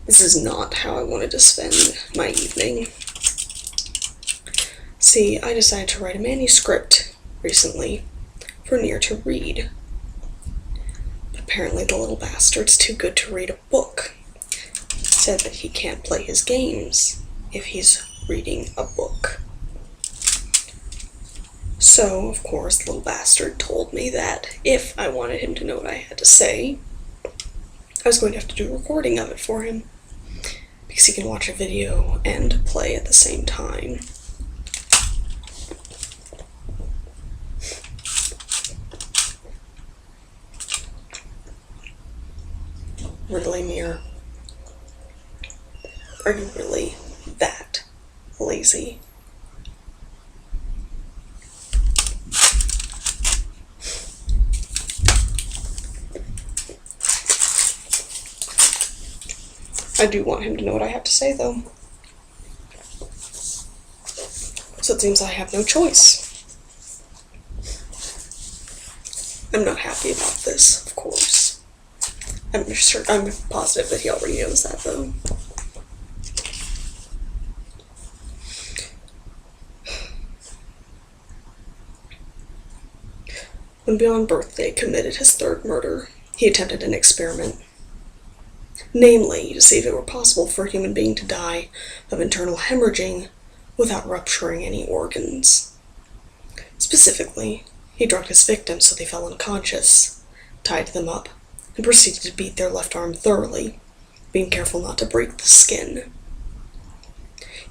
This is not how I wanted to spend my evening. See, I decided to write a manuscript recently for Near to read. But apparently the little bastard's too good to read a book. He said that he can't play his games if he's reading a book. So, of course, the little bastard told me that if I wanted him to know what I had to say, I was going to have to do a recording of it for him, because he can watch a video and play at the same time. Really, Mir? Are you really that lazy? I do want him to know what I have to say, though. So it seems I have no choice. I'm not happy about this, of course. I'm positive that he already knows that, though. When Beyond Birthday committed his third murder, he attempted an experiment. Namely, to see if it were possible for a human being to die of internal hemorrhaging without rupturing any organs. Specifically, he drugged his victims so they fell unconscious, tied them up, and proceeded to beat their left arm thoroughly, being careful not to break the skin.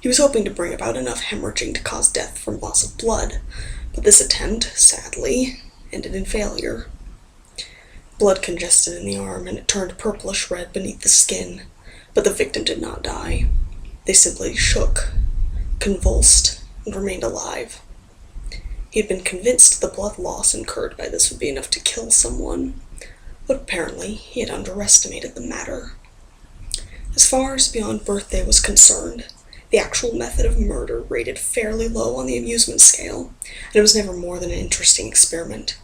He was hoping to bring about enough hemorrhaging to cause death from loss of blood, but this attempt, sadly, ended in failure. Blood congested in the arm, and it turned purplish red beneath the skin, but the victim did not die. They simply shook, convulsed, and remained alive. He had been convinced the blood loss incurred by this would be enough to kill someone, but apparently he had underestimated the matter. As far as Beyond Birthday was concerned, the actual method of murder rated fairly low on the amusement scale, and it was never more than an interesting experiment.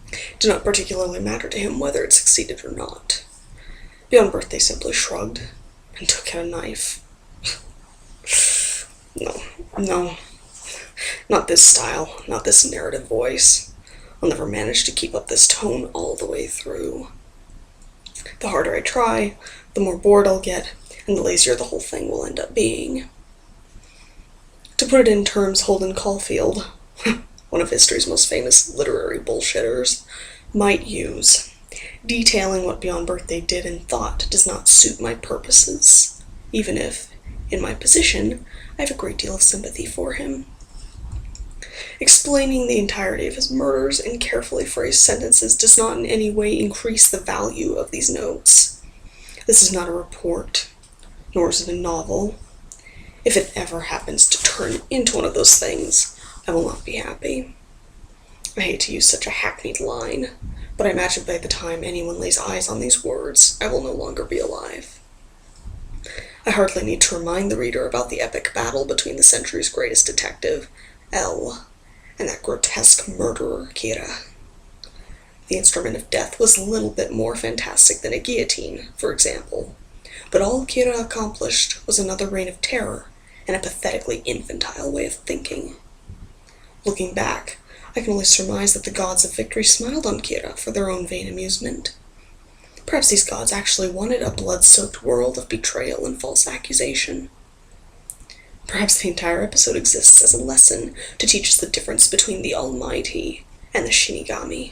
It did not particularly matter to him whether it succeeded or not. Beyond Birthday simply shrugged and took out a knife. No, not this style, not this narrative voice. I'll never manage to keep up this tone all the way through. The harder I try, the more bored I'll get, and the lazier the whole thing will end up being. To put it in terms Holden Caulfield, one of history's most famous literary bullshitters, might use, detailing what Beyond Birthday did and thought does not suit my purposes, even if, in my position, I have a great deal of sympathy for him. Explaining the entirety of his murders in carefully phrased sentences does not in any way increase the value of these notes. This is not a report, nor is it a novel. If it ever happens to turn into one of those things, I will not be happy. I hate to use such a hackneyed line, but I imagine by the time anyone lays eyes on these words, I will no longer be alive. I hardly need to remind the reader about the epic battle between the century's greatest detective, L, and that grotesque murderer, Kira. The instrument of death was a little bit more fantastic than a guillotine, for example, but all Kira accomplished was another reign of terror and a pathetically infantile way of thinking. Looking back, I can only surmise that the gods of victory smiled on Kira for their own vain amusement. Perhaps these gods actually wanted a blood-soaked world of betrayal and false accusation. Perhaps the entire episode exists as a lesson to teach us the difference between the Almighty and the Shinigami.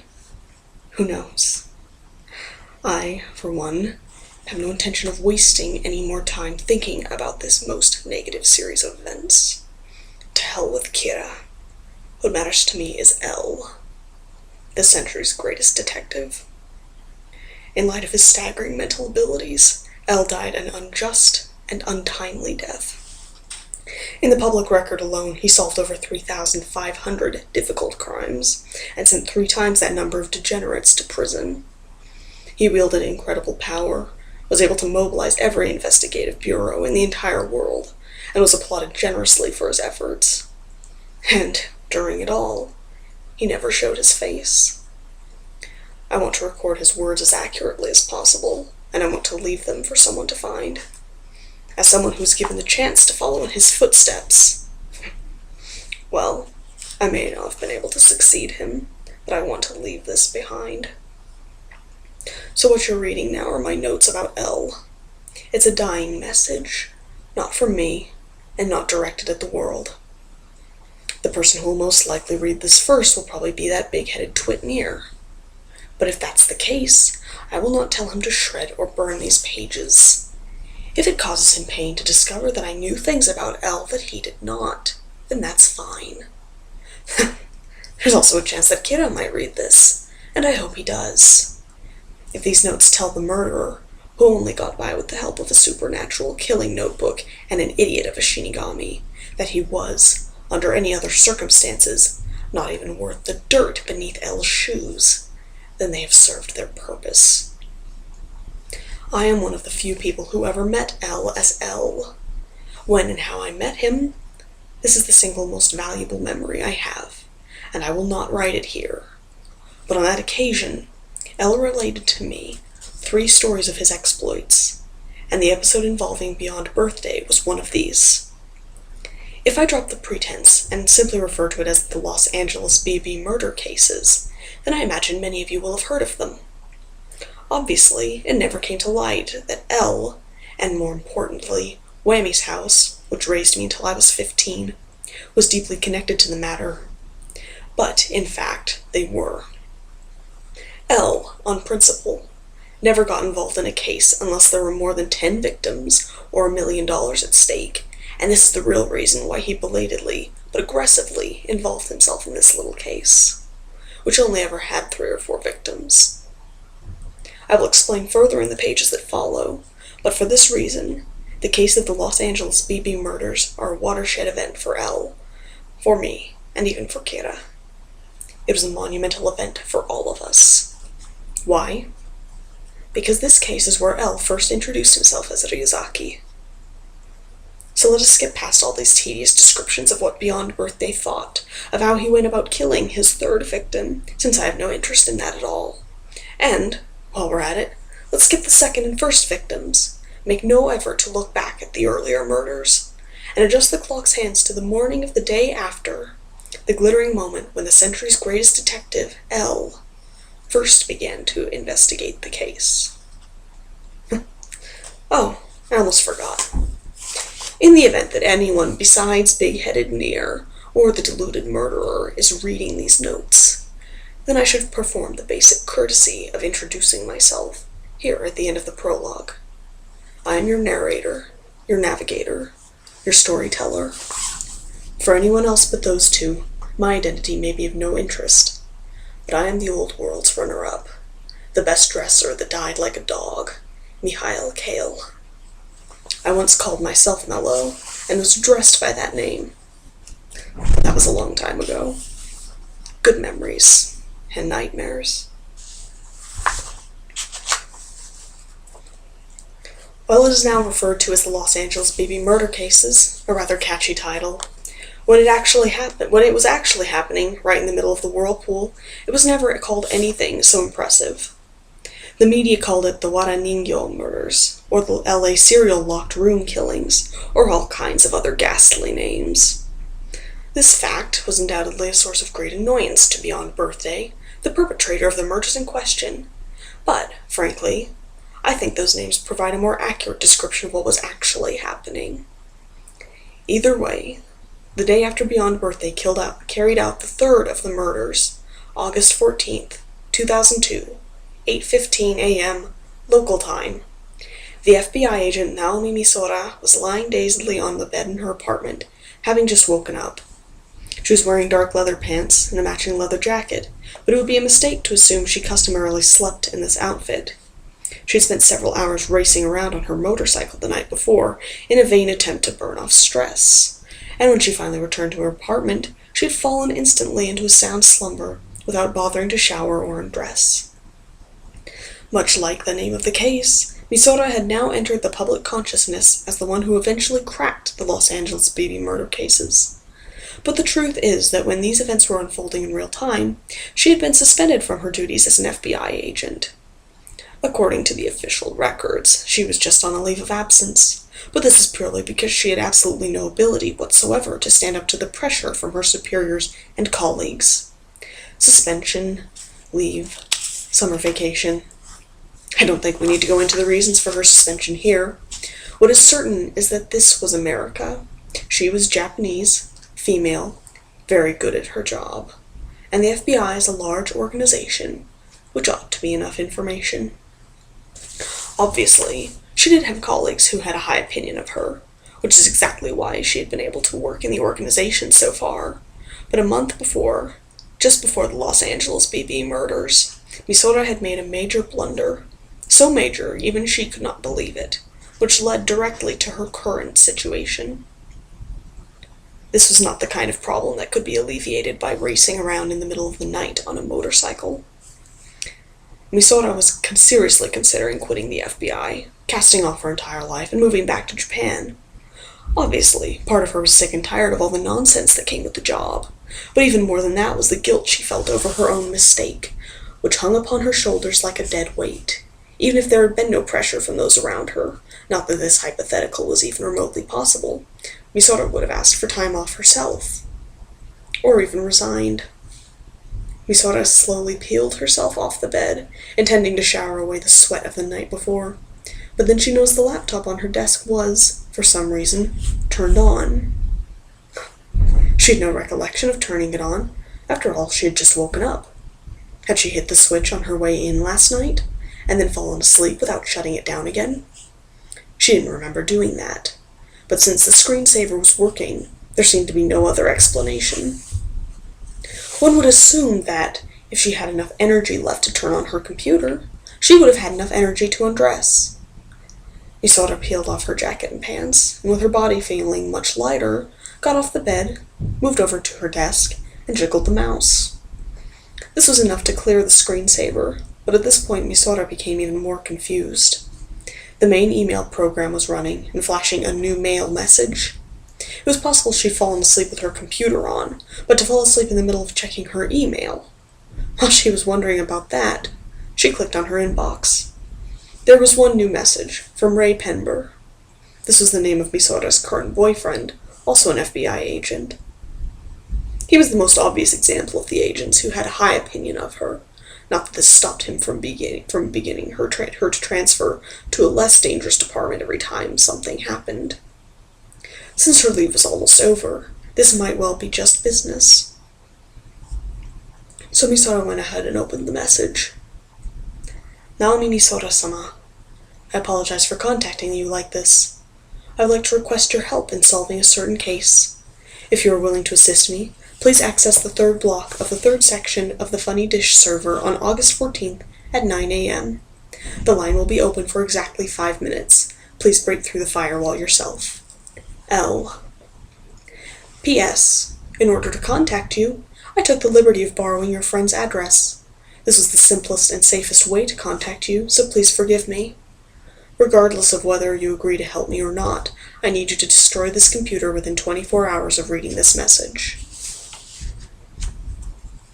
Who knows? I, for one, have no intention of wasting any more time thinking about this most negative series of events. To hell with Kira. What matters to me is L, the century's greatest detective. In light of his staggering mental abilities, L died an unjust and untimely death. In the public record alone, he solved over 3,500 difficult crimes, and sent 3 times that number of degenerates to prison. He wielded incredible power, was able to mobilize every investigative bureau in the entire world, and was applauded generously for his efforts. And, during it all, he never showed his face. I want to record his words as accurately as possible, and I want to leave them for someone to find. As someone who's given the chance to follow in his footsteps, well, I may not have been able to succeed him, but I want to leave this behind. So what you're reading now are my notes about L. It's a dying message, not from me, and not directed at the world. The person who will most likely read this first will probably be that big-headed twit near. But if that's the case, I will not tell him to shred or burn these pages. If it causes him pain to discover that I knew things about L that he did not, then that's fine. There's also a chance that Kira might read this, and I hope he does. If these notes tell the murderer, who only got by with the help of a supernatural killing notebook and an idiot of a Shinigami, that he was, under any other circumstances, not even worth the dirt beneath L's shoes, then they have served their purpose. I am one of the few people who ever met L as L. When and how I met him, this is the single most valuable memory I have, and I will not write it here. But on that occasion, L related to me 3 stories of his exploits, and the episode involving Beyond Birthday was one of these. If I drop the pretense and simply refer to it as the Los Angeles LABB murder cases, then I imagine many of you will have heard of them. Obviously, it never came to light that L, and more importantly, Whammy's house, which raised me until I was 15, was deeply connected to the matter. But, in fact, they were. L, on principle, never got involved in a case unless there were more than 10 victims or $1 million at stake, and this is the real reason why he belatedly, but aggressively, involved himself in this little case, which only ever had 3 or 4 victims. I will explain further in the pages that follow, but for this reason, the case of the Los Angeles LABB murders are a watershed event for L, for me, and even for Kira. It was a monumental event for all of us. Why? Because this case is where L first introduced himself as Ryuzaki. So let us skip past all these tedious descriptions of what Beyond Birthday thought, of how he went about killing his 3rd victim, since I have no interest in that at all. And, while we're at it, let's skip the 2nd and 1st victims, make no effort to look back at the earlier murders, and adjust the clock's hands to the morning of the day after, the glittering moment when the century's greatest detective, L, first began to investigate the case. Oh, I almost forgot. In the event that anyone besides big-headed Near or the deluded murderer is reading these notes, then I should perform the basic courtesy of introducing myself here at the end of the prologue. I am your narrator, your navigator, your storyteller. For anyone else but those 2, my identity may be of no interest, but I am the old world's runner-up, the best dresser that died like a dog, Mikhail Kale. I once called myself Mello, and was addressed by that name. That was a long time ago. Good memories, and nightmares. While it is now referred to as the Los Angeles LABB murder cases, a rather catchy title, when it was actually happening right in the middle of the whirlpool, it was never called anything so impressive. The media called it the Waraningyo murders, or the LA serial locked room killings, or all kinds of other ghastly names. This fact was undoubtedly a source of great annoyance to Beyond Birthday, the perpetrator of the murders in question, but, frankly, I think those names provide a more accurate description of what was actually happening. Either way, the day after Beyond Birthday carried out the 3rd of the murders, August 14th, 2002, 8:15 a.m., local time, the FBI agent Naomi Misora was lying dazedly on the bed in her apartment, having just woken up. She was wearing dark leather pants and a matching leather jacket, but it would be a mistake to assume she customarily slept in this outfit. She had spent several hours racing around on her motorcycle the night before in a vain attempt to burn off stress. And when she finally returned to her apartment, she had fallen instantly into a sound slumber without bothering to shower or undress. Much like the name of the case, Misora had now entered the public consciousness as the one who eventually cracked the Los Angeles LABB murder cases. But the truth is that when these events were unfolding in real time, she had been suspended from her duties as an FBI agent. According to the official records, she was just on a leave of absence, but this is purely because she had absolutely no ability whatsoever to stand up to the pressure from her superiors and colleagues. Suspension, leave, summer vacation. I don't think we need to go into the reasons for her suspension here. What is certain is that this was America. She was Japanese, female, very good at her job. And the FBI is a large organization, which ought to be enough information. Obviously, she did have colleagues who had a high opinion of her, which is exactly why she had been able to work in the organization so far. But a month before, just before the Los Angeles BB murders, Misora had made a major blunder. So major, even she could not believe it, which led directly to her current situation. This was not the kind of problem that could be alleviated by racing around in the middle of the night on a motorcycle. Misora was seriously considering quitting the FBI, casting off her entire life, and moving back to Japan. Obviously, part of her was sick and tired of all the nonsense that came with the job, but even more than that was the guilt she felt over her own mistake, which hung upon her shoulders like a dead weight. Even if there had been no pressure from those around her, not that this hypothetical was even remotely possible, Misora would have asked for time off herself, or even resigned. Misora slowly peeled herself off the bed, intending to shower away the sweat of the night before, but then she noticed the laptop on her desk was, for some reason, turned on. She had no recollection of turning it on. After all, she had just woken up. Had she hit the switch on her way in last night, and then fallen asleep without shutting it down again? She didn't remember doing that, but since the screensaver was working, there seemed to be no other explanation. One would assume that, if she had enough energy left to turn on her computer, she would have had enough energy to undress. Misora peeled off her jacket and pants, and with her body feeling much lighter, got off the bed, moved over to her desk, and jiggled the mouse. This was enough to clear the screensaver, but at this point Misora became even more confused. The main email program was running and flashing a new mail message. It was possible she'd fallen asleep with her computer on, but to fall asleep in the middle of checking her email. While she was wondering about that, she clicked on her inbox. There was one new message, from Ray Penber. This was the name of Misora's current boyfriend, also an FBI agent. He was the most obvious example of the agents who had a high opinion of her, not that this stopped him from beginning her to transfer to a less dangerous department every time something happened. Since her leave was almost over, this might well be just business. So Misora went ahead and opened the message. Naomi Misora-sama, I apologize for contacting you like this. I would like to request your help in solving a certain case. If you are willing to assist me, please access the third block of the third section of the Funny Dish server on August 14th at 9 a.m. The line will be open for exactly 5 minutes. Please break through the firewall yourself. L. P.S. In order to contact you, I took the liberty of borrowing your friend's address. This was the simplest and safest way to contact you, so please forgive me. Regardless of whether you agree to help me or not, I need you to destroy this computer within 24 hours of reading this message.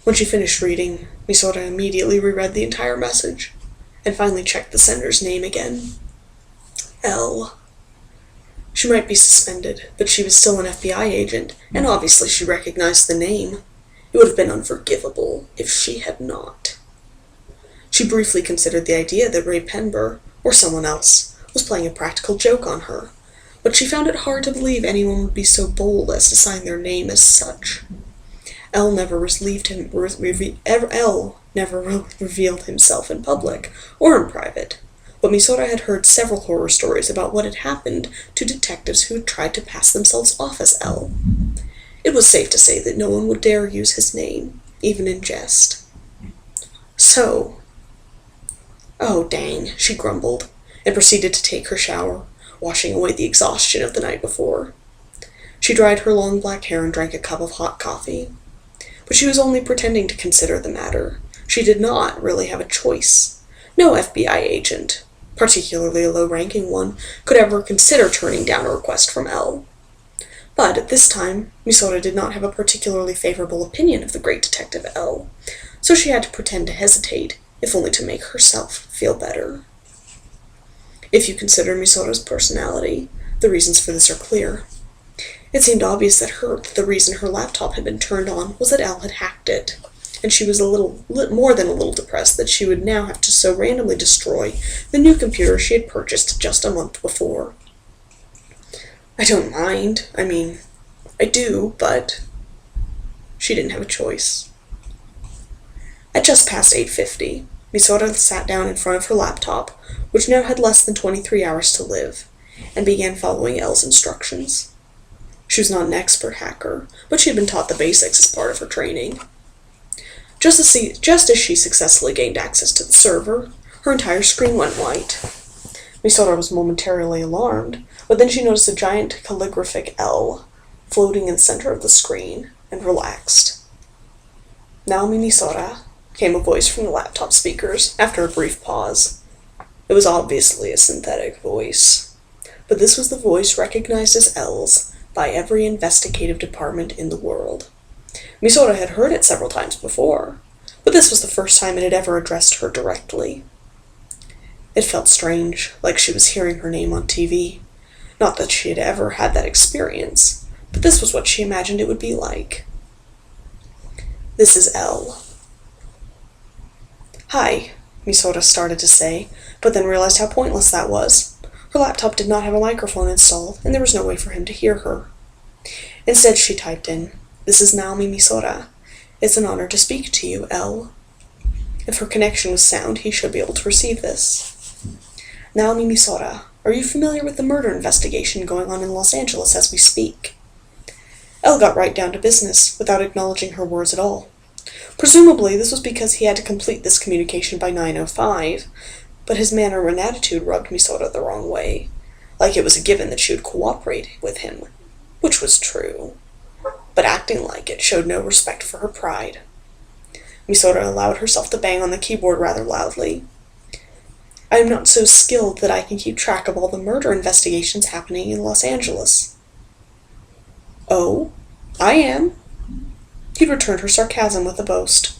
When she finished reading, Misora immediately reread the entire message, and finally checked the sender's name again. L. She might be suspended, but she was still an FBI agent, and obviously she recognized the name. It would have been unforgivable if she had not. She briefly considered the idea that Ray Penber, or someone else, was playing a practical joke on her, but she found it hard to believe anyone would be so bold as to sign their name as such. L never revealed himself in public or in private, but Misora had heard several horror stories about what had happened to detectives who had tried to pass themselves off as L. It was safe to say that no one would dare use his name, even in jest. So, oh dang, she grumbled, and proceeded to take her shower, washing away the exhaustion of the night before. She dried her long black hair and drank a cup of hot coffee. But she was only pretending to consider the matter. She did not really have a choice. No FBI agent, particularly a low-ranking one, could ever consider turning down a request from L. But at this time, Misora did not have a particularly favorable opinion of the great detective L, so she had to pretend to hesitate, if only to make herself feel better. If you consider Misora's personality, the reasons for this are clear. It seemed obvious that the reason her laptop had been turned on was that Elle had hacked it, and she was more than a little depressed that she would now have to so randomly destroy the new computer she had purchased just a month before. I don't mind. I do, but she didn't have a choice. At just past 8:50, Misora sat down in front of her laptop, which now had less than 23 hours to live, and began following Elle's instructions. She was not an expert hacker, but she had been taught the basics as part of her training. Just as she successfully gained access to the server, her entire screen went white. Misora was momentarily alarmed, but then she noticed a giant calligraphic L floating in the center of the screen, and relaxed. "Naomi Misora," came a voice from the laptop speakers, after a brief pause. It was obviously a synthetic voice, but this was the voice recognized as Elle's by every investigative department in the world. Misora had heard it several times before, but this was the first time it had ever addressed her directly. It felt strange, like she was hearing her name on TV. Not that she had ever had that experience, but this was what she imagined it would be like. "This is Elle." "Hi," Misora started to say, but then realized how pointless that was. Her laptop did not have a microphone installed, and there was no way for him to hear her. Instead, she typed in, "This is Naomi Misora. It's an honor to speak to you, Elle." If her connection was sound, he should be able to receive this. "Naomi Misora, are you familiar with the murder investigation going on in Los Angeles as we speak?" Elle got right down to business, without acknowledging her words at all. Presumably, this was because he had to complete this communication by 9:05, but his manner and attitude rubbed Misora the wrong way, like it was a given that she would cooperate with him, which was true, but acting like it showed no respect for her pride. Misora allowed herself to bang on the keyboard rather loudly. "I am not so skilled that I can keep track of all the murder investigations happening in Los Angeles." "Oh, I am." He returned her sarcasm with a boast.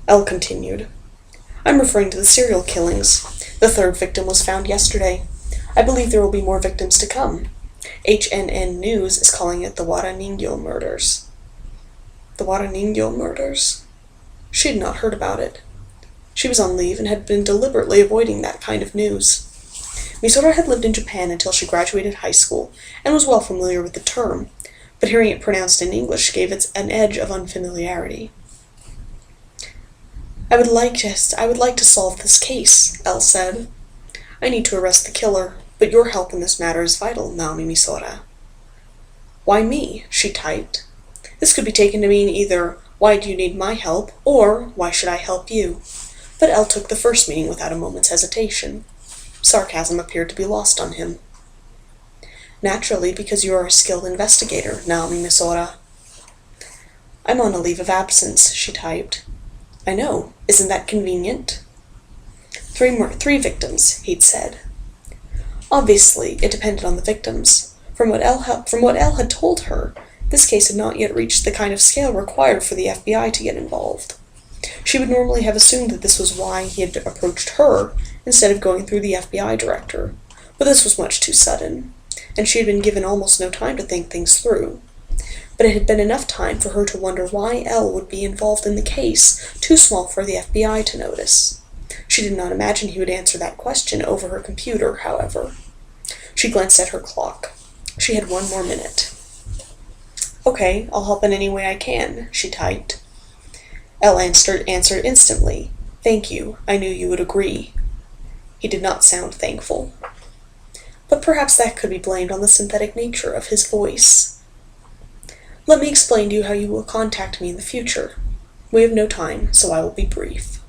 Elle continued, "I'm referring to the serial killings. The third victim was found yesterday. I believe there will be more victims to come. HNN News is calling it the Guaraningyo murders." The Guaraningyo murders? She had not heard about it. She was on leave and had been deliberately avoiding that kind of news. Misora had lived in Japan until she graduated high school and was well familiar with the term, but hearing it pronounced in English gave it an edge of unfamiliarity. I would like to solve this case," Elle said. "I need to arrest the killer, but your help in this matter is vital, Naomi Misora." "Why me?" she typed. This could be taken to mean either, "Why do you need my help?" or "Why should I help you?" But Elle took the first meaning without a moment's hesitation. Sarcasm appeared to be lost on him. "Naturally, because you are a skilled investigator, Naomi Misora." "I'm on a leave of absence," she typed. "I know. Isn't that convenient?" Three victims, he'd said. Obviously, it depended on the victims. From what Elle had told her, this case had not yet reached the kind of scale required for the FBI to get involved. She would normally have assumed that this was why he had approached her, instead of going through the FBI director, but this was much too sudden, and she had been given almost no time to think things through. But it had been enough time for her to wonder why Elle would be involved in the case, too small for the FBI to notice. She did not imagine he would answer that question over her computer, however. She glanced at her clock. She had 1 more minute. "Okay, I'll help in any way I can," she typed. Elle answered instantly, "Thank you, I knew you would agree." He did not sound thankful. But perhaps that could be blamed on the synthetic nature of his voice. "Let me explain to you how you will contact me in the future. We have no time, so I will be brief."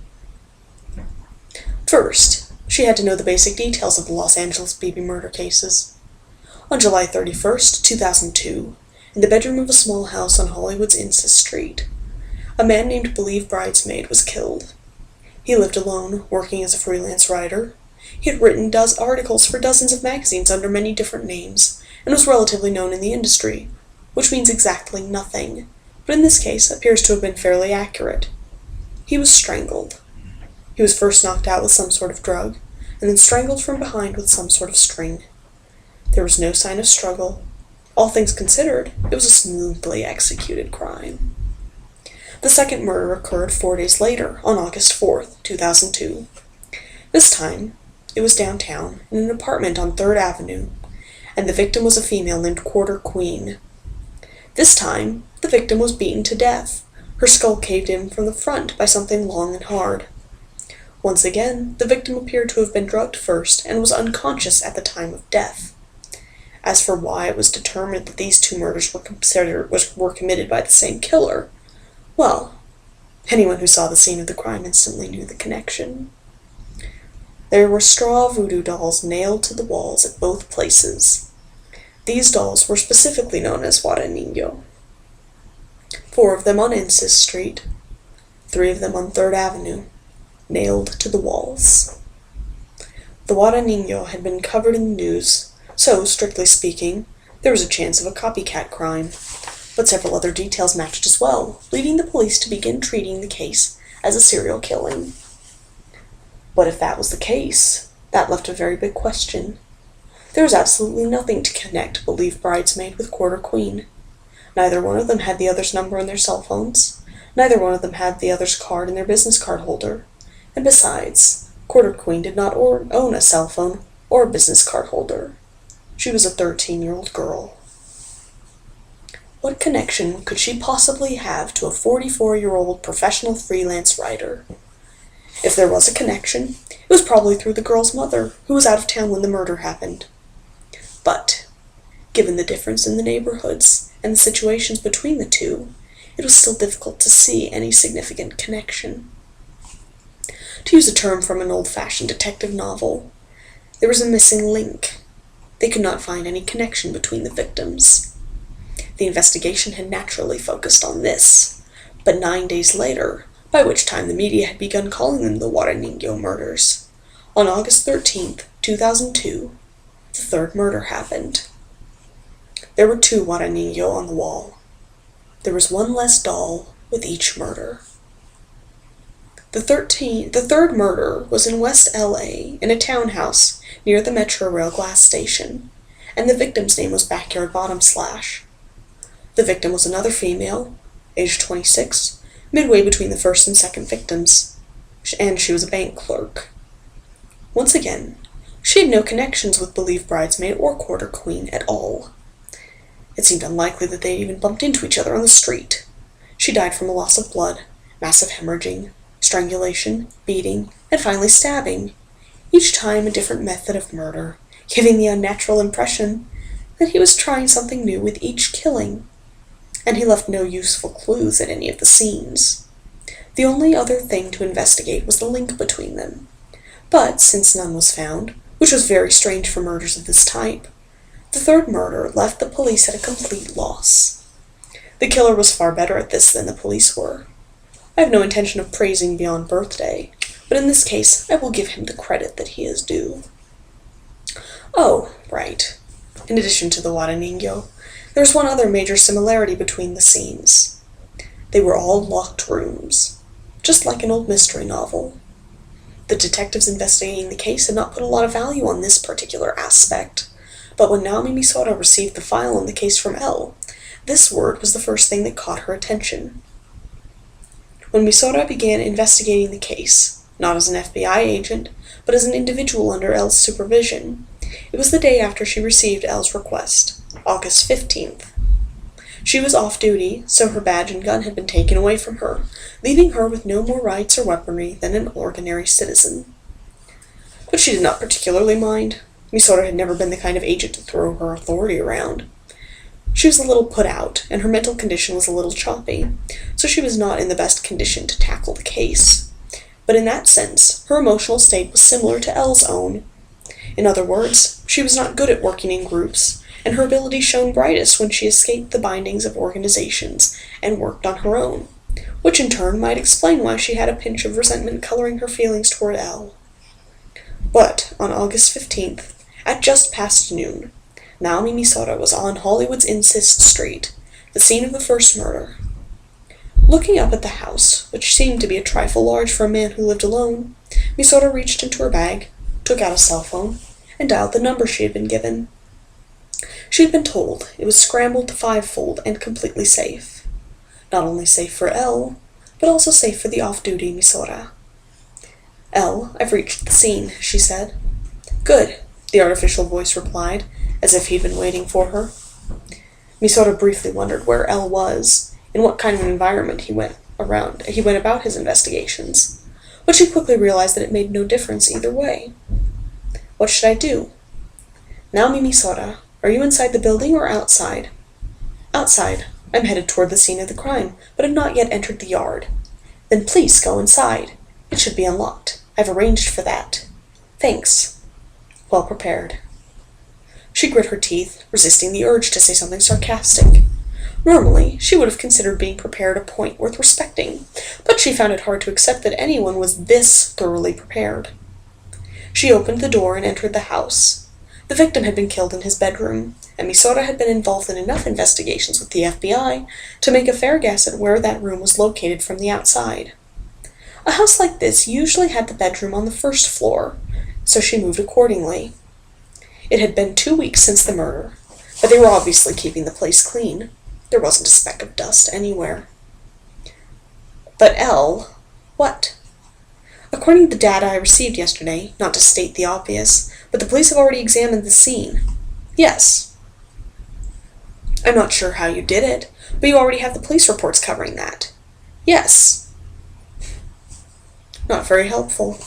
First, she had to know the basic details of the Los Angeles baby murder cases. On July 31st, 2002, in the bedroom of a small house on Hollywood's Incest Street, a man named Believe Bridesmaid was killed. He lived alone, working as a freelance writer. He had written articles for dozens of magazines under many different names, and was relatively known in the industry, which means exactly nothing, but in this case appears to have been fairly accurate. He was strangled. He was first knocked out with some sort of drug, and then strangled from behind with some sort of string. There was no sign of struggle. All things considered, it was a smoothly executed crime. The second murder occurred 4 days later, on August 4th, 2002. This time, it was downtown, in an apartment on 3rd Avenue, and the victim was a female named Quarter Queen. This time, the victim was beaten to death, her skull caved in from the front by something long and hard. Once again, the victim appeared to have been drugged first and was unconscious at the time of death. As for why it was determined that these two murders were committed by the same killer, well, anyone who saw the scene of the crime instantly knew the connection. There were straw voodoo dolls nailed to the walls at both places. These dolls were specifically known as Guadagnino. 4 of them on Insist Street, 3 of them on 3rd Avenue, nailed to the walls. The Guadagnino had been covered in the news, so, strictly speaking, there was a chance of a copycat crime, but several other details matched as well, leading the police to begin treating the case as a serial killing. But if that was the case, that left a very big question. There was absolutely nothing to connect Believed Bridesmaid with Quarter Queen. Neither one of them had the other's number in their cell phones. Neither one of them had the other's card in their business card holder. And besides, Quarter Queen did not own a cell phone or a business card holder. She was a 13-year-old girl. What connection could she possibly have to a 44-year-old professional freelance writer? If there was a connection, it was probably through the girl's mother, who was out of town when the murder happened. But, given the difference in the neighborhoods and the situations between the two, it was still difficult to see any significant connection. To use a term from an old-fashioned detective novel, there was a missing link. They could not find any connection between the victims. The investigation had naturally focused on this, but 9 days later, by which time the media had begun calling them the Guadagnino murders, on August 13th, 2002, the third murder happened. There were 2 Guadagnino on the wall. There was one less doll with each murder. The third murder was in West LA, in a townhouse near the Metro Rail glass station, and the victim's name was Backyard Bottom Slash. The victim was another female, aged 26, midway between the first and second victims, and she was a bank clerk. Once again, she had no connections with Believed Bridesmaid or Quarter Queen at all. It seemed unlikely that they had even bumped into each other on the street. She died from a loss of blood, massive hemorrhaging, strangulation, beating, and finally stabbing, each time a different method of murder, giving the unnatural impression that he was trying something new with each killing, and he left no useful clues at any of the scenes. The only other thing to investigate was the link between them, but since none was found, which was very strange for murders of this type, the third murder left the police at a complete loss. The killer was far better at this than the police were. I have no intention of praising beyond birthday, but in this case I will give him the credit that he is due. Oh, right. In addition to the Guadagnino, there was one other major similarity between the scenes. They were all locked rooms, just like an old mystery novel. The detectives investigating the case had not put a lot of value on this particular aspect, but when Naomi Misora received the file on the case from Elle, this word was the first thing that caught her attention. When Misora began investigating the case, not as an FBI agent, but as an individual under Elle's supervision, it was the day after she received Elle's request, August 15th. She was off duty, so her badge and gun had been taken away from her, leaving her with no more rights or weaponry than an ordinary citizen. But she did not particularly mind. Misora had never been the kind of agent to throw her authority around. She was a little put out, and her mental condition was a little choppy, so she was not in the best condition to tackle the case. But in that sense, her emotional state was similar to Elle's own. In other words, she was not good at working in groups, and her ability shone brightest when she escaped the bindings of organizations and worked on her own, which in turn might explain why she had a pinch of resentment coloring her feelings toward Elle. But on August 15th, at just past noon, Naomi Misora was on Hollywood's Insist Street, the scene of the first murder. Looking up at the house, which seemed to be a trifle large for a man who lived alone, Misora reached into her bag, took out a cell phone, and dialed the number she had been given. She had been told it was scrambled to fivefold and completely safe. Not only safe for Elle, but also safe for the off-duty Misora. "Elle, I've reached the scene," she said. "Good," the artificial voice replied, as if he'd been waiting for her. Misora briefly wondered where Elle was, in what kind of environment he went about his investigations, but she quickly realized that it made no difference either way. "What should I do?" "Naomi Misora, are you inside the building or outside?" "Outside. I'm headed toward the scene of the crime, but have not yet entered the yard." "Then please go inside. It should be unlocked. I've arranged for that." "Thanks." Well prepared. She grit her teeth, resisting the urge to say something sarcastic. Normally, she would have considered being prepared a point worth respecting, but she found it hard to accept that anyone was this thoroughly prepared. She opened the door and entered the house. The victim had been killed in his bedroom, and Misora had been involved in enough investigations with the FBI to make a fair guess at where that room was located from the outside. A house like this usually had the bedroom on the first floor, so she moved accordingly. It had been 2 weeks since the murder, but they were obviously keeping the place clean. There wasn't a speck of dust anywhere. "But Elle, what?" "According to the data I received yesterday, not to state the obvious, but the police have already examined the scene." "Yes." "I'm not sure how you did it, but you already have the police reports covering that." "Yes." Not very helpful.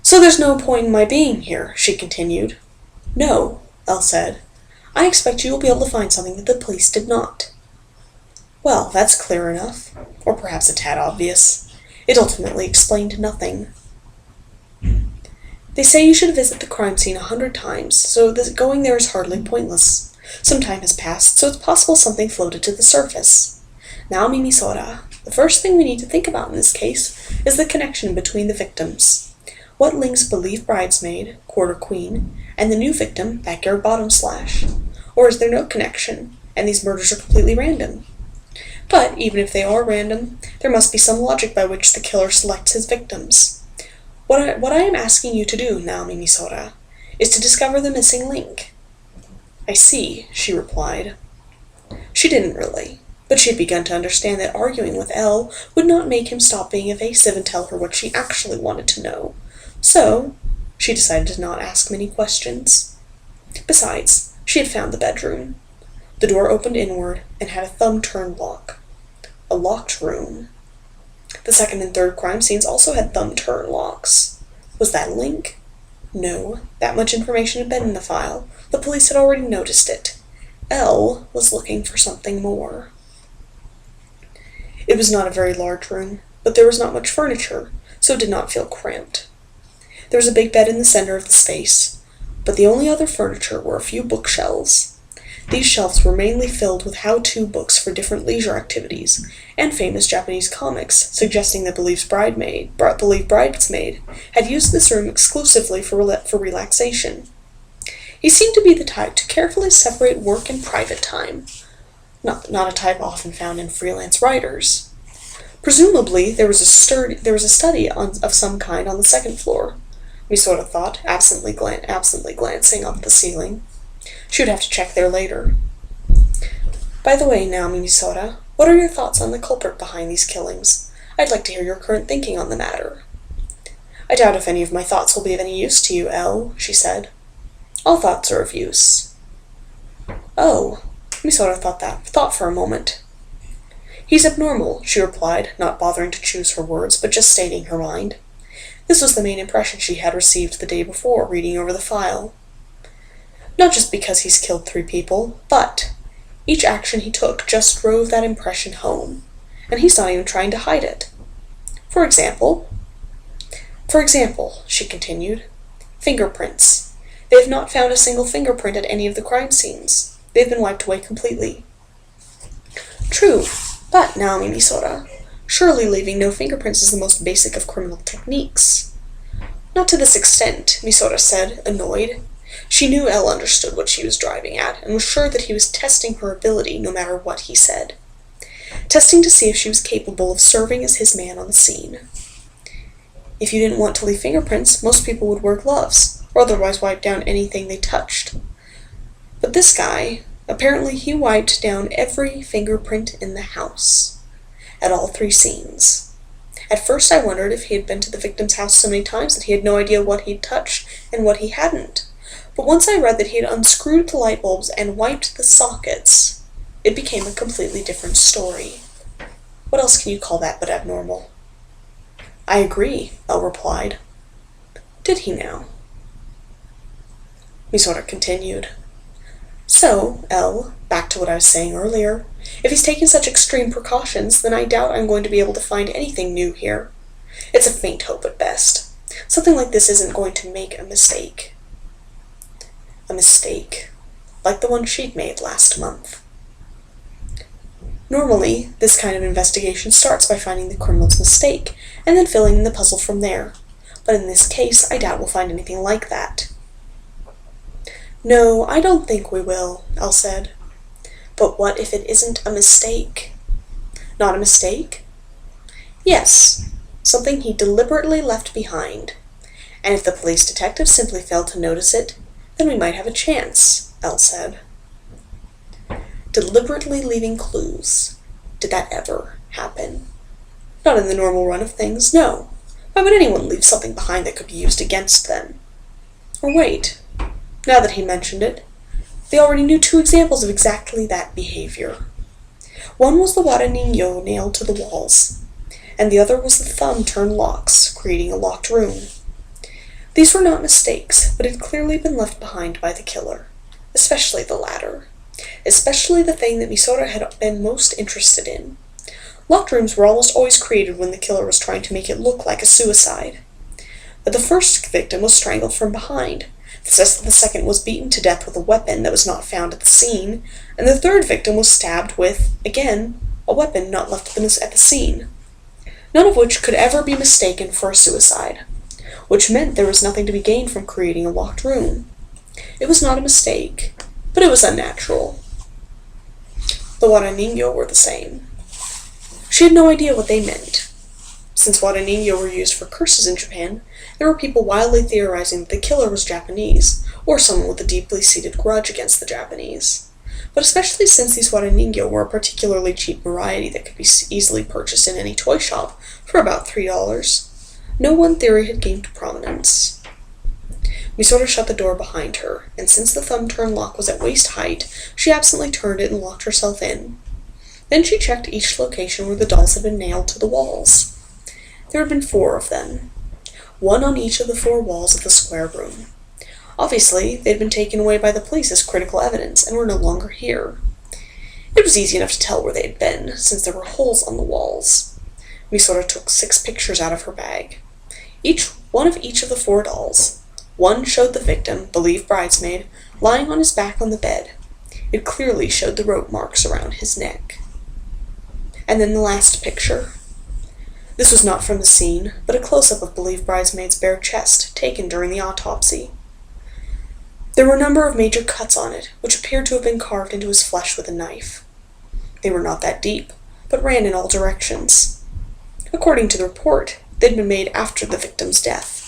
"So there's no point in my being here," she continued. "No," Elle said. "I expect you will be able to find something that the police did not." Well, that's clear enough, or perhaps a tad obvious. It ultimately explained nothing. "They say you should visit the crime scene 100 times, so that going there is hardly pointless. Some time has passed, so it's possible something floated to the surface. Naomi Misora, the first thing we need to think about in this case is the connection between the victims. What links believed bridesmaid, quarter queen, and the new victim, backyard bottom slash? Or is there no connection, and these murders are completely random? But even if they are random, there must be some logic by which the killer selects his victims. What I am asking you to do, Naomi Misora, is to discover the missing link." "I see," she replied. She didn't really, but she had begun to understand that arguing with Elle would not make him stop being evasive and tell her what she actually wanted to know. So, she decided to not ask many questions. Besides, she had found the bedroom. The door opened inward and had a thumb-turn lock. A locked room. The second and third crime scenes also had thumb-turn locks. Was that a link? No, that much information had been in the file. The police had already noticed it. Elle was looking for something more. It was not a very large room, but there was not much furniture, so it did not feel cramped. There was a big bed in the center of the space, but the only other furniture were a few bookshelves. These shelves were mainly filled with how-to books for different leisure activities, and famous Japanese comics, suggesting that believed bridesmaid had used this room exclusively for relaxation. He seemed to be the type to carefully separate work and private time, not a type often found in freelance writers. Presumably, there was a study of some kind on the second floor, Misora thought, absently glancing up at the ceiling. She would have to check there later. "By the way, Naomi Misora, what are your thoughts on the culprit behind these killings? I'd like to hear your current thinking on the matter." "I doubt if any of my thoughts will be of any use to you, Elle," she said. "All thoughts are of use." "Oh," Misora thought for a moment. "He's abnormal," she replied, not bothering to choose her words, but just stating her mind. This was the main impression she had received the day before, reading over the file. "Not just because he's killed 3 people, but each action he took just drove that impression home, and he's not even trying to hide it. For example," she continued, "fingerprints. They have not found a single fingerprint at any of the crime scenes. They've been wiped away completely." "True, but, Naomi Misora, surely leaving no fingerprints is the most basic of criminal techniques." "Not to this extent," Misora said, annoyed. She knew Elle understood what she was driving at, and was sure that he was testing her ability no matter what he said. testing to see if she was capable of serving as his man on the scene. If you didn't want to leave fingerprints, most people would wear gloves, or otherwise wipe down anything they touched. But this guy, apparently he wiped down every fingerprint in the house, at all 3 scenes. At first I wondered if he had been to the victim's house so many times that he had no idea what he'd touched and what he hadn't. But once I read that he had unscrewed the light bulbs and wiped the sockets, it became a completely different story. What else can you call that but abnormal? I agree, Elle replied. Did he now? Misora continued. So, Elle, back to what I was saying earlier, if he's taking such extreme precautions, then I doubt I'm going to be able to find anything new here. It's a faint hope at best. Something like this isn't going to make a mistake. A mistake, like the one she'd made last month. Normally, this kind of investigation starts by finding the criminal's mistake, and then filling in the puzzle from there. But in this case, I doubt we'll find anything like that. No, I don't think we will, Elle said. But what if it isn't a mistake? Not a mistake? Yes, something he deliberately left behind. And if the police detective simply failed to notice it, then we might have a chance, Elle said. Deliberately leaving clues. Did that ever happen? Not in the normal run of things, no. Why would anyone leave something behind that could be used against them? Or wait, now that he mentioned it, they already knew 2 examples of exactly that behavior. One was the Guadagnino nailed to the walls, and the other was the thumb-turned locks, creating a locked room. These were not mistakes, but had clearly been left behind by the killer, especially the latter, especially the thing that Misora had been most interested in. Locked rooms were almost always created when the killer was trying to make it look like a suicide. But the first victim was strangled from behind, the second was beaten to death with a weapon that was not found at the scene, and the third victim was stabbed with, again, a weapon not left at the scene. None of which could ever be mistaken for a suicide, which meant there was nothing to be gained from creating a locked room. It was not a mistake, but it was unnatural. The Guadagnino were the same. She had no idea what they meant. Since Guadagnino were used for curses in Japan, there were people wildly theorizing that the killer was Japanese, or someone with a deeply seated grudge against the Japanese. But especially since these Guadagnino were a particularly cheap variety that could be easily purchased in any toy shop for about $3, no one theory had gained prominence. Misora shut the door behind her, and since the thumb-turn lock was at waist height, she absently turned it and locked herself in. Then she checked each location where the dolls had been nailed to the walls. There had been 4 of them, 1 on each of the 4 walls of the square room. Obviously, they had been taken away by the police as critical evidence and were no longer here. It was easy enough to tell where they had been, since there were holes on the walls. Misora took 6 pictures out of her bag. One of each of the 4 dolls. One showed the victim, believed bridesmaid, lying on his back on the bed. It clearly showed the rope marks around his neck. And then the last picture. This was not from the scene, but a close-up of believed bridesmaid's bare chest, taken during the autopsy. There were a number of major cuts on it, which appeared to have been carved into his flesh with a knife. They were not that deep, but ran in all directions. According to the report, they'd been made after the victim's death.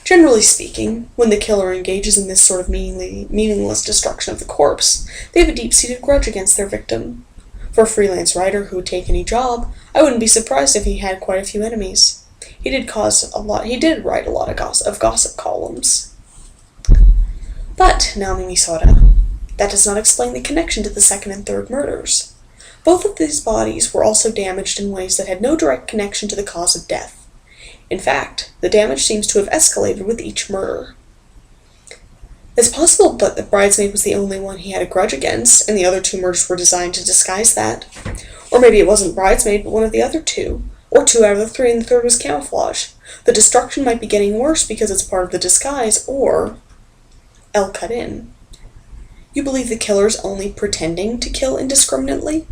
Generally speaking, when the killer engages in this sort of meaningless destruction of the corpse, they have a deep-seated grudge against their victim. For a freelance writer who would take any job, I wouldn't be surprised if he had quite a few enemies. He did write a lot of gossip columns. But, Naomi Misora, that does not explain the connection to the second and third murders. Both of these bodies were also damaged in ways that had no direct connection to the cause of death. In fact, the damage seems to have escalated with each murder. It's possible that the bridesmaid was the only one he had a grudge against, and the other 2 murders were designed to disguise that. Or maybe it wasn't bridesmaid, but one of the other 2. Or 2 out of the 3, and the third was camouflage. The destruction might be getting worse because it's part of the disguise, or... Elle cut in. You believe the killer's only pretending to kill indiscriminately?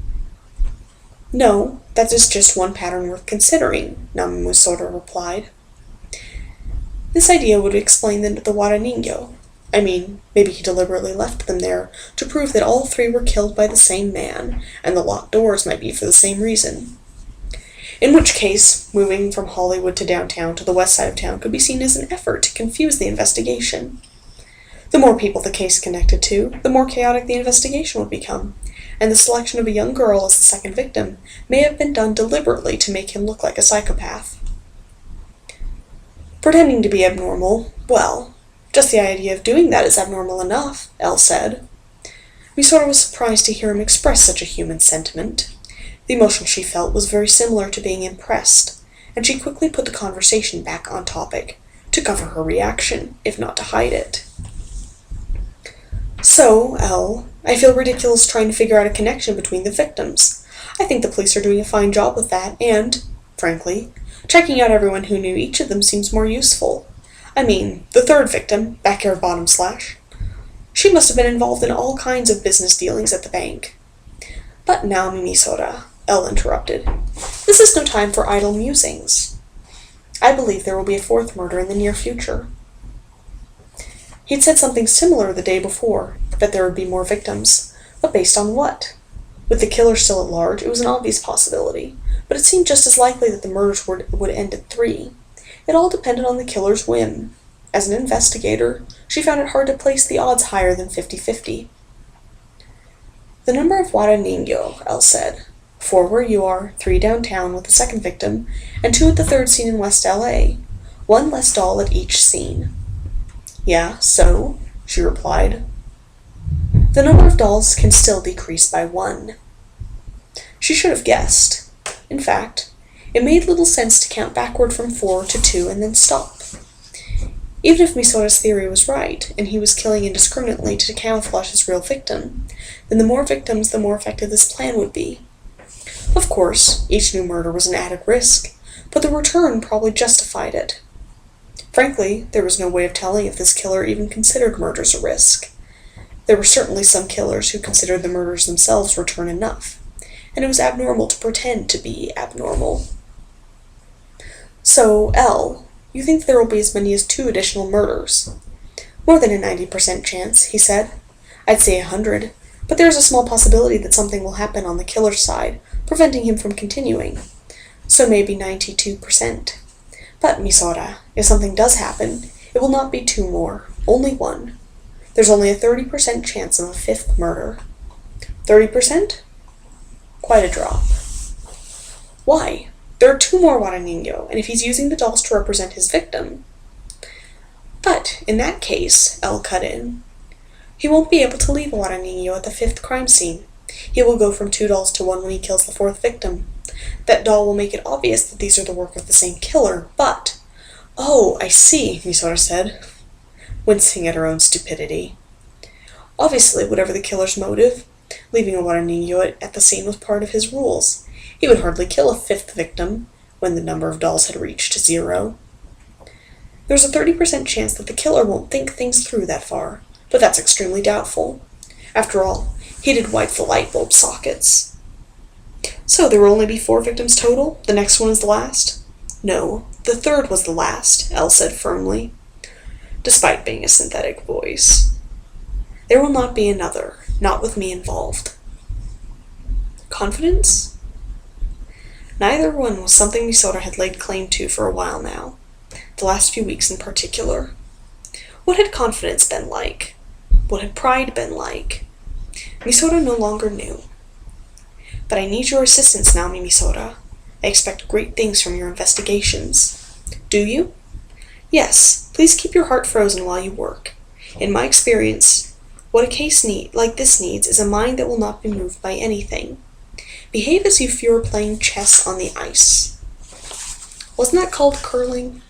No, that is just one pattern worth considering, Naomi Misora replied. This idea would explain the Guadagnino. I mean, maybe he deliberately left them there to prove that all three were killed by the same man, and the locked doors might be for the same reason. In which case, moving from Hollywood to downtown to the west side of town could be seen as an effort to confuse the investigation. The more people the case connected to, the more chaotic the investigation would become, and the selection of a young girl as the second victim may have been done deliberately to make him look like a psychopath. Pretending to be abnormal, well, just the idea of doing that is abnormal enough, Elle said. Misora was surprised to hear him express such a human sentiment. The emotion she felt was very similar to being impressed, and she quickly put the conversation back on topic, to cover her reaction, if not to hide it. So, Elle, I feel ridiculous trying to figure out a connection between the victims. I think the police are doing a fine job with that, and, frankly, checking out everyone who knew each of them seems more useful. I mean, the third victim, Backyard Bottom Slash. She must have been involved in all kinds of business dealings at the bank. But now, Misora, Elle interrupted. This is no time for idle musings. I believe there will be a fourth murder in the near future. He'd said something similar the day before, that there would be more victims, but based on what? With the killer still at large, it was an obvious possibility, but it seemed just as likely that the murders would end at 3. It all depended on the killer's whim. As an investigator, she found it hard to place the odds higher than 50-50. The number of Guadagnino, Elle said. 4 where you are, 3 downtown with the second victim, and 2 at the third scene in West LA. 1 less doll at each scene. Yeah, so, she replied. The number of dolls can still decrease by 1. She should have guessed. In fact, it made little sense to count backward from 4 to 2 and then stop. Even if Misora's theory was right, and he was killing indiscriminately to camouflage his real victim, then the more victims, the more effective this plan would be. Of course, each new murder was an added risk, but the return probably justified it. Frankly, there was no way of telling if this killer even considered murders a risk. There were certainly some killers who considered the murders themselves return enough, and it was abnormal to pretend to be abnormal. So, Elle, you think there will be as many as 2 additional murders? More than a 90% chance, he said. I'd say 100, but there's a small possibility that something will happen on the killer's side, preventing him from continuing. So maybe 92%. But, Misora, if something does happen, it will not be 2 more, only 1. There's only a 30% chance of a 5th murder. 30%? Quite a drop. Why? There are 2 more Guadagnino, and if he's using the dolls to represent his victim... But, in that case, Elle cut in, he won't be able to leave Guadagnino at the 5th crime scene. He will go from 2 dolls to 1 when he kills the 4th victim. That doll will make it obvious that these are the work of the same killer, but... Oh, I see, Misora said, wincing at her own stupidity. Obviously, whatever the killer's motive, leaving a Guadagnino at the scene was part of his rules. He would hardly kill a 5th victim when the number of dolls had reached 0. There's a 30% chance that the killer won't think things through that far, but that's extremely doubtful. After all, he did wipe the light bulb sockets. So there will only be 4 victims total? The next one is the last? No, the 3rd was the last, Elle said firmly, despite being a synthetic voice. There will not be another, not with me involved. Confidence? Neither one was something Misora had laid claim to for a while now, the last few weeks in particular. What had confidence been like? What had pride been like? Misora no longer knew. But I need your assistance now, Misora. I expect great things from your investigations. Do you? Yes, please keep your heart frozen while you work. In my experience, what a case like this needs is a mind that will not be moved by anything. Behave as if you were playing chess on the ice. Wasn't that called curling?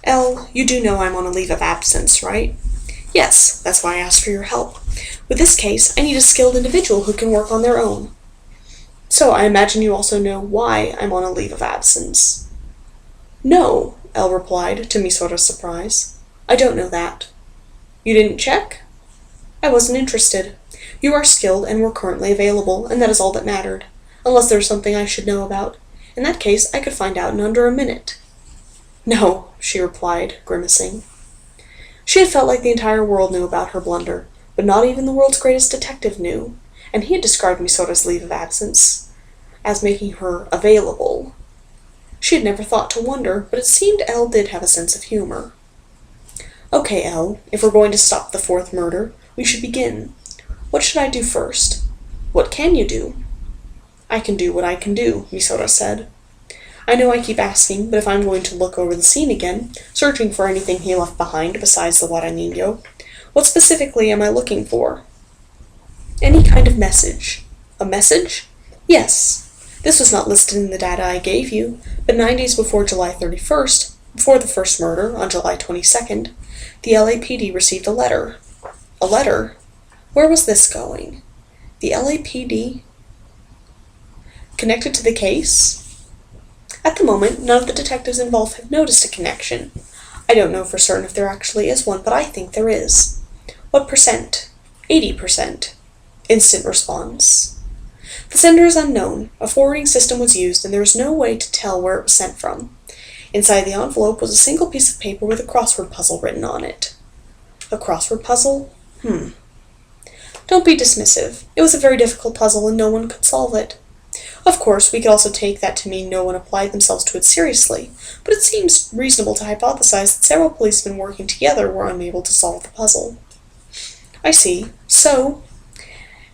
Elle, you do know I'm on a leave of absence, right? Yes, that's why I asked for your help. With this case, I need a skilled individual who can work on their own. So I imagine you also know why I'm on a leave of absence. No, Elle replied, to Misora's surprise. I don't know that. You didn't check? I wasn't interested. You are skilled and were currently available, and that is all that mattered. Unless there's something I should know about. In that case, I could find out in under a minute. No, she replied, grimacing. She had felt like the entire world knew about her blunder, but not even the world's greatest detective knew, and he had described Misota's leave of absence as making her available. She had never thought to wonder, but it seemed Elle did have a sense of humor. Okay, Elle, if we're going to stop the fourth murder, we should begin. What should I do first? What can you do? I can do what I can do, Misota said. I know I keep asking, but if I'm going to look over the scene again, searching for anything he left behind besides the Guadagnino, what specifically am I looking for? Any kind of message. A message? Yes. This was not listed in the data I gave you, but 9 days before July 31st, before the first murder, on July 22nd, the LAPD received a letter. A letter? Where was this going? The LAPD? Connected to the case? At the moment, none of the detectives involved have noticed a connection. I don't know for certain if there actually is one, but I think there is. What percent? 80%. Instant response. The sender is unknown. A forwarding system was used, and there is no way to tell where it was sent from. Inside the envelope was a single piece of paper with a crossword puzzle written on it. A crossword puzzle? Don't be dismissive. It was a very difficult puzzle, and no one could solve it. Of course, we could also take that to mean no one applied themselves to it seriously, but it seems reasonable to hypothesize that several policemen working together were unable to solve the puzzle. I see. So,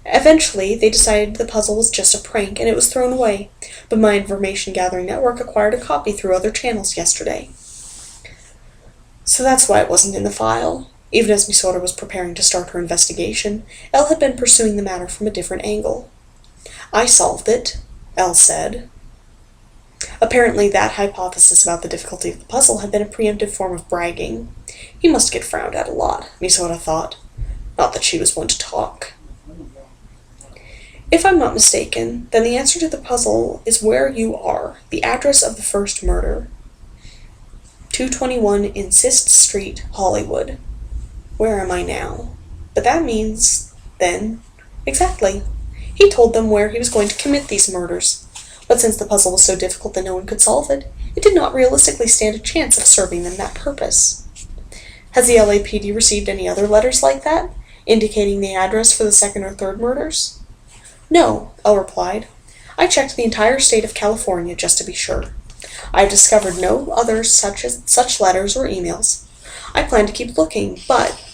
eventually, they decided the puzzle was just a prank, and it was thrown away, but my information-gathering network acquired a copy through other channels yesterday. So that's why it wasn't in the file. Even as Misota was preparing to start her investigation, Elle had been pursuing the matter from a different angle. I solved it, Elle said. Apparently that hypothesis about the difficulty of the puzzle had been a preemptive form of bragging. He must get frowned at a lot, Misota thought. Not that she was one to talk. If I'm not mistaken, then the answer to the puzzle is where you are, the address of the first murder. 221 Insist Street, Hollywood. Where am I now? But that means, then, exactly. He told them where he was going to commit these murders, but since the puzzle was so difficult that no one could solve it, it did not realistically stand a chance of serving them that purpose. Has the LAPD received any other letters like that, indicating the address for the second or third murders? No, Elle replied. I checked the entire state of California just to be sure. I have discovered no other such letters or emails. I plan to keep looking, but...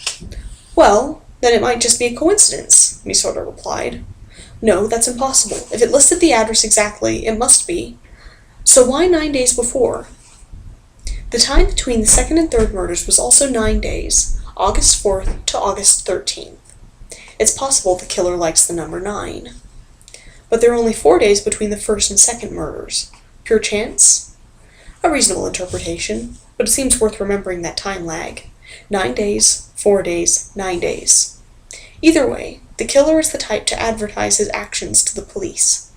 Well, then it might just be a coincidence, Misota replied. No, that's impossible. If it listed the address exactly, it must be. So why 9 days before? The time between the second and third murders was also 9 days, August 4th to August 13th. It's possible the killer likes the number 9. But there are only 4 days between the first and second murders. Pure chance? A reasonable interpretation, but it seems worth remembering that time lag. 9 days, 4 days, 9 days. Either way, the killer is the type to advertise his actions to the police.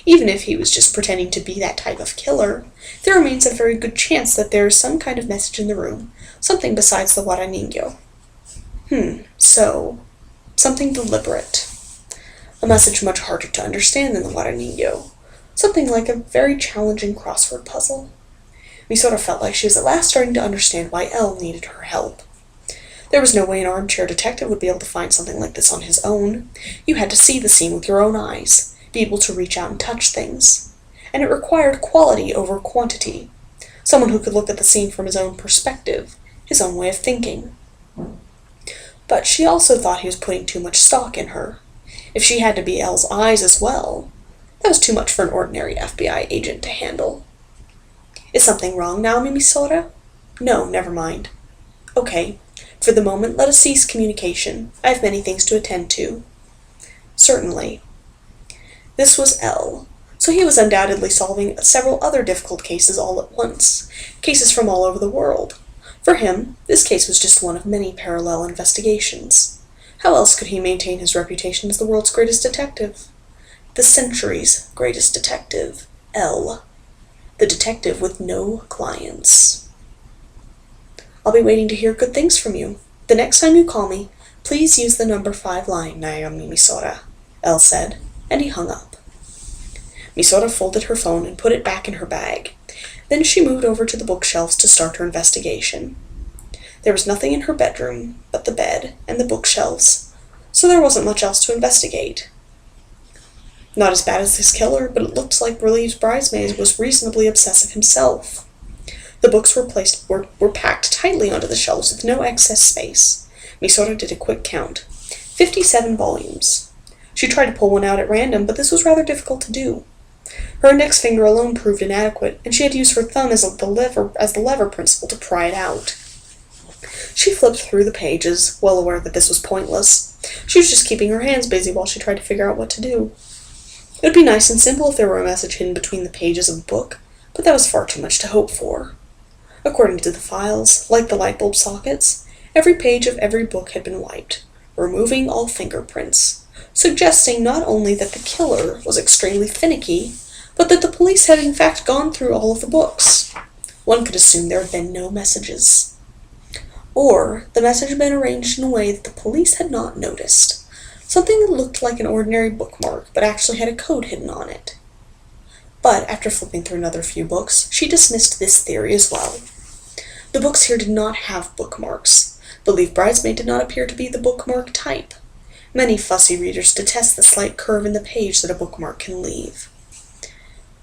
Even if he was just pretending to be that type of killer, there remains a very good chance that there is some kind of message in the room, something besides the Guadagnino. So, something deliberate. A message much harder to understand than the Guadagnino. Something like a very challenging crossword puzzle. Misota felt like she was at last starting to understand why Elle needed her help. There was no way an armchair detective would be able to find something like this on his own. You had to see the scene with your own eyes, be able to reach out and touch things. And it required quality over quantity. Someone who could look at the scene from his own perspective, his own way of thinking. But she also thought he was putting too much stock in her. If she had to be Elle's eyes as well, that was too much for an ordinary FBI agent to handle. Is something wrong now, Misota? No, never mind. Okay. For the moment, let us cease communication. I have many things to attend to. Certainly. This was Elle, so he was undoubtedly solving several other difficult cases all at once, cases from all over the world. For him, this case was just one of many parallel investigations. How else could he maintain his reputation as the world's greatest detective? The century's greatest detective, Elle. The detective with no clients. I'll be waiting to hear good things from you. The next time you call me, please use the number 5 line, Naomi Misota, Elle said, and he hung up. Misota folded her phone and put it back in her bag. Then she moved over to the bookshelves to start her investigation. There was nothing in her bedroom but the bed and the bookshelves, so there wasn't much else to investigate. Not as bad as this killer, but it looked like Reliev's bridesmaid was reasonably obsessive himself. The books were packed tightly onto the shelves with no excess space. Misora did a quick count. 57 volumes. She tried to pull one out at random, but this was rather difficult to do. Her index finger alone proved inadequate, and she had used her thumb as the lever principle to pry it out. She flipped through the pages, well aware that this was pointless. She was just keeping her hands busy while she tried to figure out what to do. It would be nice and simple if there were a message hidden between the pages of a book, but that was far too much to hope for. According to the files, like the light bulb sockets, every page of every book had been wiped, removing all fingerprints, suggesting not only that the killer was extremely finicky, but that the police had in fact gone through all of the books. One could assume there had been no messages. Or the message had been arranged in a way that the police had not noticed, something that looked like an ordinary bookmark, but actually had a code hidden on it. But after flipping through another few books, she dismissed this theory as well. The books here did not have bookmarks. The Leave Bridesmaid did not appear to be the bookmark type. Many fussy readers detest the slight curve in the page that a bookmark can leave,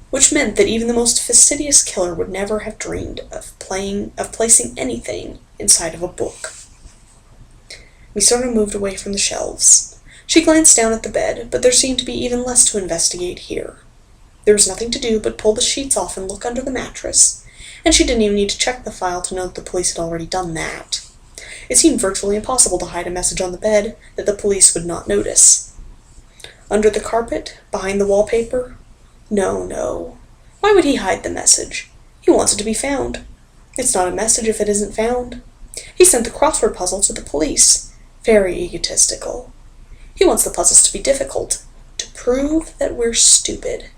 which meant that even the most fastidious killer would never have dreamed of placing anything inside of a book. Misora moved away from the shelves. She glanced down at the bed, but there seemed to be even less to investigate here. There was nothing to do but pull the sheets off and look under the mattress, and she didn't even need to check the file to know that the police had already done that. It seemed virtually impossible to hide a message on the bed that the police would not notice. Under the carpet, behind the wallpaper? No. Why would he hide the message? He wants it to be found. It's not a message if it isn't found. He sent the crossword puzzle to the police. Very egotistical. He wants the puzzles to be difficult, to prove that we're stupid.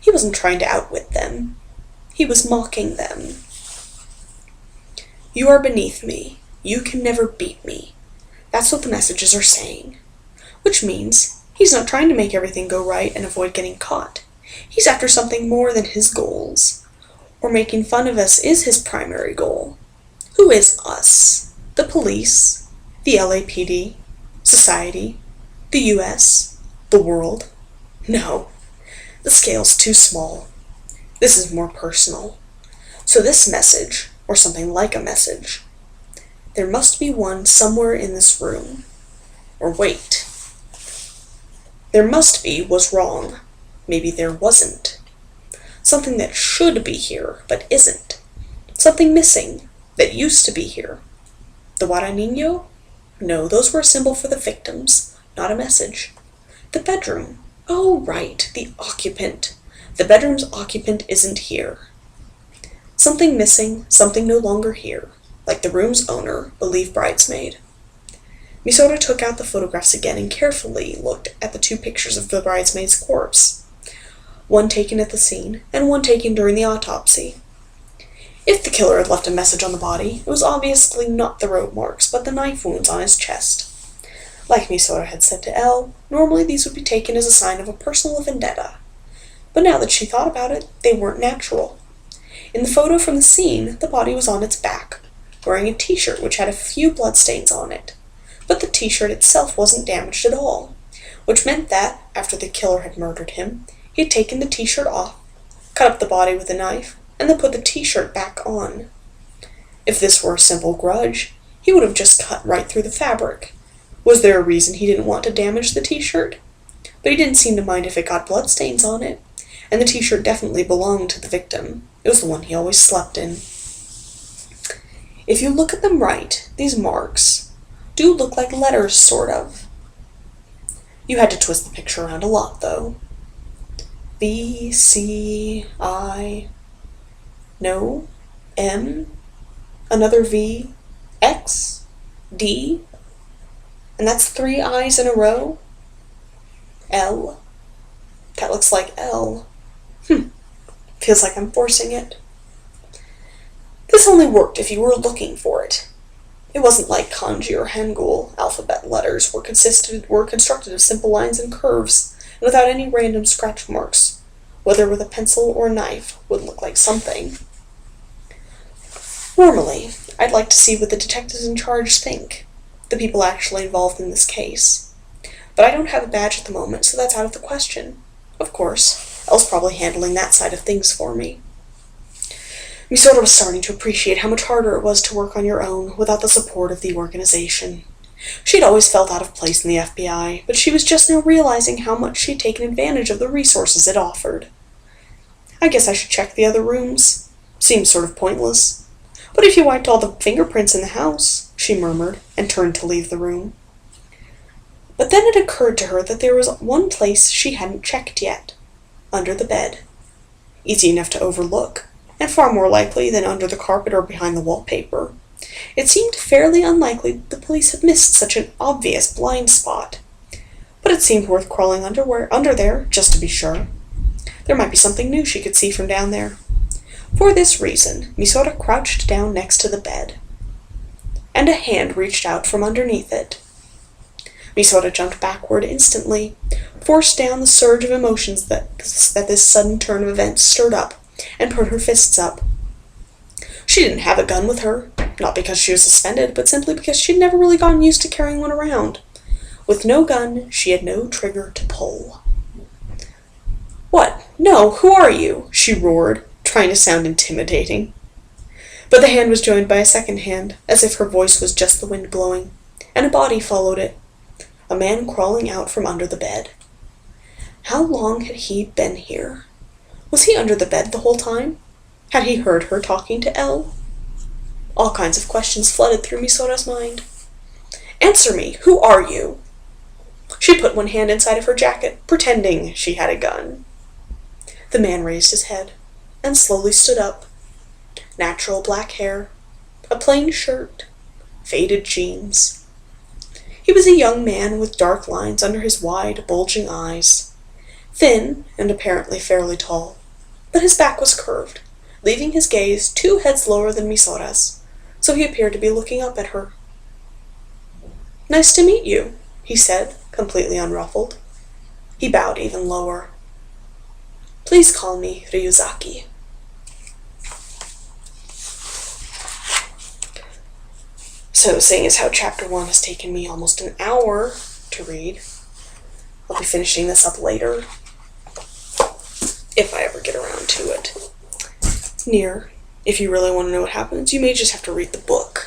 He wasn't trying to outwit them. He was mocking them. You are beneath me. You can never beat me. That's what the messages are saying. Which means he's not trying to make everything go right and avoid getting caught. He's after something more than his goals. Or making fun of us is his primary goal. Who is us? The police? The LAPD? Society? The US? The world? No. The scale's too small. This is more personal. So this message, or something like a message, there must be one somewhere in this room. Or wait. There must be was wrong. Maybe there wasn't. Something that should be here, but isn't. Something missing, that used to be here. The Guaranino? No, those were a symbol for the victims, not a message. The bedroom. Oh, right, the occupant. The bedroom's occupant isn't here. Something missing, something no longer here, like the room's owner, Leave Bridesmaid. Misora took out the photographs again and carefully looked at the two pictures of the bridesmaid's corpse, one taken at the scene and one taken during the autopsy. If the killer had left a message on the body, it was obviously not the rope marks, but the knife wounds on his chest. Like Misora had said to Elle, normally these would be taken as a sign of a personal vendetta. But now that she thought about it, they weren't natural. In the photo from the scene, the body was on its back, wearing a t-shirt which had a few bloodstains on it. But the t-shirt itself wasn't damaged at all, which meant that, after the killer had murdered him, he had taken the t-shirt off, cut up the body with a knife, and then put the t-shirt back on. If this were a simple grudge, he would have just cut right through the fabric. Was there a reason he didn't want to damage the t-shirt? But he didn't seem to mind if it got bloodstains on it, and the t-shirt definitely belonged to the victim. It was the one he always slept in. If you look at them right, these marks do look like letters, sort of. You had to twist the picture around a lot, though. B, C, I, no, M, another V, X, D, and that's 3 I's in a row. L, that looks like L. Feels like I'm forcing it. This only worked if you were looking for it. It wasn't like kanji or hangul. Alphabet letters were constructed of simple lines and curves, and without any random scratch marks. Whether with a pencil or a knife would look like something. Normally, I'd like to see what the detectives in charge think, the people actually involved in this case. But I don't have a badge at the moment, so that's out of the question. Of course, Elle's probably handling that side of things for me. Misora was starting to appreciate how much harder it was to work on your own without the support of the organization. She'd always felt out of place in the FBI, but she was just now realizing how much she'd taken advantage of the resources it offered. I guess I should check the other rooms. Seems sort of pointless. But if you wiped all the fingerprints in the house, she murmured, and turned to leave the room. But then it occurred to her that there was one place she hadn't checked yet. Under the bed. Easy enough to overlook, and far more likely than under the carpet or behind the wallpaper. It seemed fairly unlikely that the police had missed such an obvious blind spot. But it seemed worth crawling under there, just to be sure. There might be something new she could see from down there. For this reason, Misora crouched down next to the bed. And a hand reached out from underneath it. Misora jumped backward instantly, forced down the surge of emotions that this sudden turn of events stirred up, and put her fists up. She didn't have a gun with her, not because she was suspended, but simply because she'd never really gotten used to carrying one around. With no gun, she had no trigger to pull. "What? No, who are you?" she roared, trying to sound intimidating. But the hand was joined by a second hand, as if her voice was just the wind blowing, and a body followed it. A man crawling out from under the bed. How long had he been here? Was he under the bed the whole time? Had he heard her talking to Elle? All kinds of questions flooded through Misora's mind. "Answer me! Who are you?" She put one hand inside of her jacket, pretending she had a gun. The man raised his head, and slowly stood up. Natural black hair, a plain shirt, faded jeans. He was a young man with dark lines under his wide, bulging eyes. Thin, and apparently fairly tall, but his back was curved, leaving his gaze 2 heads lower than Misora's, so he appeared to be looking up at her. "Nice to meet you," he said, completely unruffled. He bowed even lower. "Please call me Ryuzaki." So, seeing as how Chapter 1 has taken me almost an hour to read, I'll be finishing this up later, if I ever get around to it. If you really want to know what happens, you may just have to read the book.